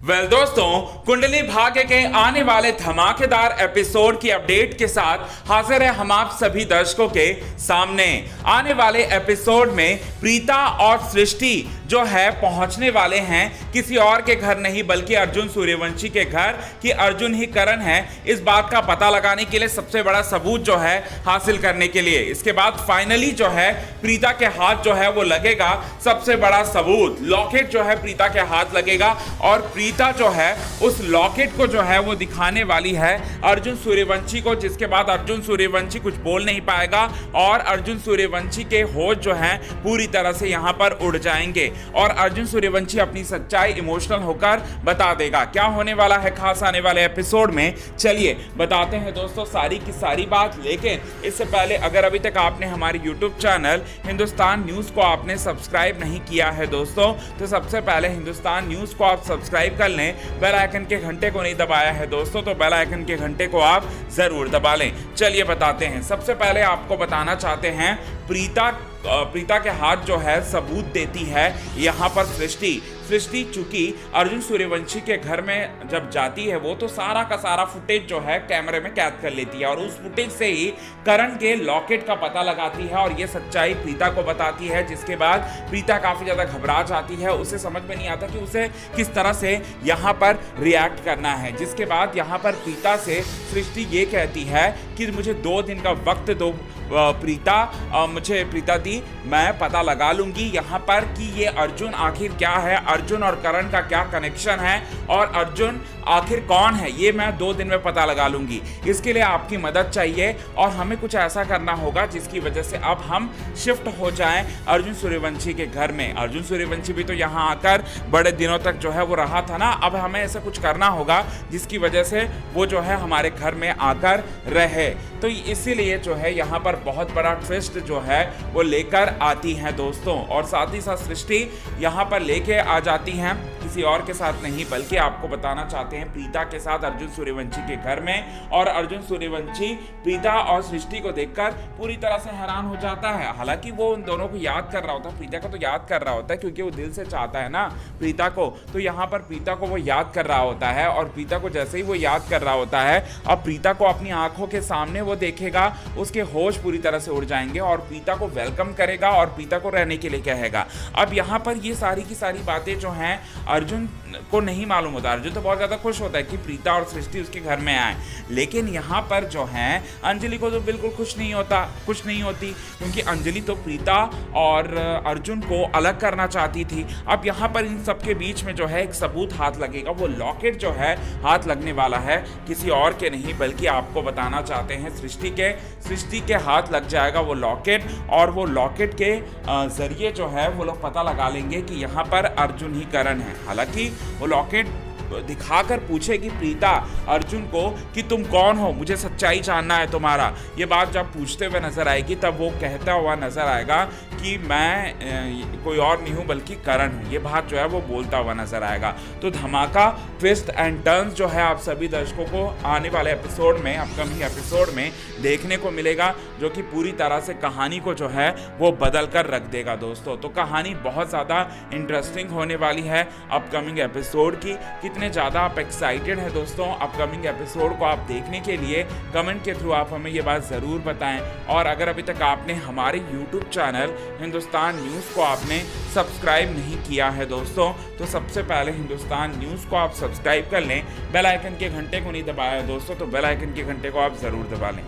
दोस्तों, कुंडली भाग्य के आने वाले धमाकेदार एपिसोड की अपडेट के साथ हाजिर है हम आप सभी दर्शकों के सामने। आने वाले एपिसोड में प्रीता और सृष्टि जो है पहुंचने वाले हैं किसी और के घर नहीं बल्कि अर्जुन सूर्यवंशी के घर कि अर्जुन ही करण है। इस बात का पता लगाने के लिए सबसे बड़ा सबूत जो है हासिल करने के लिए इसके बाद फाइनली जो है प्रीता के हाथ जो है वो लगेगा। सबसे बड़ा सबूत लॉकेट जो है प्रीता के हाथ लगेगा और प्रीता जो है उस लॉकेट को जो है वो दिखाने वाली है अर्जुन सूर्यवंशी को, जिसके बाद अर्जुन सूर्यवंशी कुछ बोल नहीं पाएगा और अर्जुन सूर्यवंशी के होश जो है पूरी तरह से यहां पर उड़ जाएंगे और अर्जुन सूर्यवंशी अपनी सच्चाई इमोशनल होकर बता देगा। क्या होने वाला है खास आने वाले एपिसोड में, चलिए बताते हैं दोस्तों सारी की सारी बात। लेकिन इससे पहले अगर अभी तक आपने हमारे YouTube चैनल हिंदुस्तान न्यूज को आपने सब्सक्राइब नहीं किया है दोस्तों, तो सबसे पहले हिंदुस्तान न्यूज को आप सब्सक्राइब कर लें। बेल आइकन के घंटे को नहीं दबाया है दोस्तों तो बेल आइकन के घंटे को आप जरूर दबा लें। चलिए बताते हैं। सबसे पहले आपको बताना चाहते हैं प्रीता के हाथ जो है सबूत देती है यहाँ पर सृष्टि चूंकि अर्जुन सूर्यवंशी के घर में जब जाती है वो तो सारा का सारा फुटेज जो है कैमरे में कैद कर लेती है और उस फुटेज से ही करण के लॉकेट का पता लगाती है और ये सच्चाई प्रीता को बताती है, जिसके बाद प्रीता काफी ज्यादा घबरा जाती है। उसे समझ में नहीं आता कि उसे किस तरह से यहाँ पर रिएक्ट करना है। जिसके बाद यहाँ पर प्रीता से सृष्टि ये कहती है कि मुझे 2 दिन का वक्त दो प्रीता दी, मैं पता लगा लूंगी यहाँ पर कि ये अर्जुन आखिर क्या है, अर्जुन और करण का क्या कनेक्शन है और अर्जुन आखिर कौन है, ये मैं 2 दिन में पता लगा लूंगी। इसके लिए आपकी मदद चाहिए और हमें कुछ ऐसा करना होगा जिसकी वजह से अब हम शिफ्ट हो जाएं अर्जुन सूर्यवंशी के घर में। अर्जुन सूर्यवंशी भी तो यहाँ आकर बड़े दिनों तक जो है वो रहा था ना, अब हमें ऐसा कुछ करना होगा जिसकी वजह से वो जो है हमारे घर में आकर रहे। तो इसीलिए जो है यहाँ पर बहुत बड़ा ट्विस्ट जो है वो लेकर आती हैं दोस्तों और साथ ही साथ सृष्टि यहाँ पर लेके आ जाती हैं किसी और के साथ नहीं बल्कि आपको बताना चाहते हैं प्रीता के साथ अर्जुन सूर्यवंशी के घर में। और अर्जुन सूर्यवंशी प्रीता और सृष्टि को देखकर पूरी तरह से हैरान हो जाता है। हालांकि वो उन दोनों को याद कर रहा होता है, प्रीता को तो याद कर रहा होता है क्योंकि वो दिल से चाहता है ना प्रीता को, तो यहाँ पर प्रीता को वो याद कर रहा होता है और प्रीता को जैसे ही वो याद कर रहा होता है अब प्रीता को अपनी आंखों के सामने वो देखेगा, उसके होश पूरी तरह से उड़ जाएंगे और प्रीता को वेलकम करेगा और प्रीता को रहने के लिए कहेगा। अब यहाँ पर ये सारी की सारी बातें जो हैं अर्जुन को नहीं मालूम होता। अर्जुन तो बहुत ज्यादा खुश होता है कि प्रीता और सृष्टि उसके घर में आए, लेकिन यहाँ पर जो है अंजलि को तो बिल्कुल खुश नहीं होती क्योंकि अंजलि तो प्रीता और अर्जुन को अलग करना चाहती थी। अब यहाँ पर इन सबके बीच में जो है एक सबूत हाथ लगेगा, वो लॉकेट जो है हाथ लगने वाला है किसी और के नहीं बल्कि आपको बताना चाहते हैं सृष्टि के हाथ लग जाएगा वो लॉकेट और वो लॉकेट के जरिए जो है वो लोग पता लगा लेंगे कि यहाँ पर अर्जुन ही करण है। हालांकि वो लॉकेट दिखाकर पूछेगी प्रीता अर्जुन को कि तुम कौन हो, मुझे सच्चाई जानना है तुम्हारा। ये बात जब पूछते हुए नजर आएगी तब वो कहता हुआ नजर आएगा कि मैं कोई और नहीं हूं बल्कि करण हूं। ये बात जो है वो बोलता हुआ नजर आएगा। तो धमाका ट्विस्ट एंड टर्न्स जो है आप सभी दर्शकों को आने वाले एपिसोड में, अपकमिंग एपिसोड में देखने को मिलेगा जो कि पूरी तरह से कहानी को जो है वो बदल कर रख देगा दोस्तों। तो कहानी बहुत ज़्यादा इंटरेस्टिंग होने वाली है अपकमिंग एपिसोड की। कितने ज़्यादा आप एक्साइटेड हैं दोस्तों अपकमिंग एपिसोड को आप देखने के लिए, कमेंट के थ्रू आप हमें ये बात ज़रूर बताएं। और अगर अभी तक आपने हमारे YouTube चैनल हिंदुस्तान न्यूज़ को आपने सब्सक्राइब नहीं किया है दोस्तों, तो सबसे पहले हिंदुस्तान न्यूज़ को आप सब्सक्राइब कर लें। बेल आइकन के घंटे को नहीं दबाया है दोस्तों, तो बेल आइकन के घंटे को आप ज़रूर दबा लें।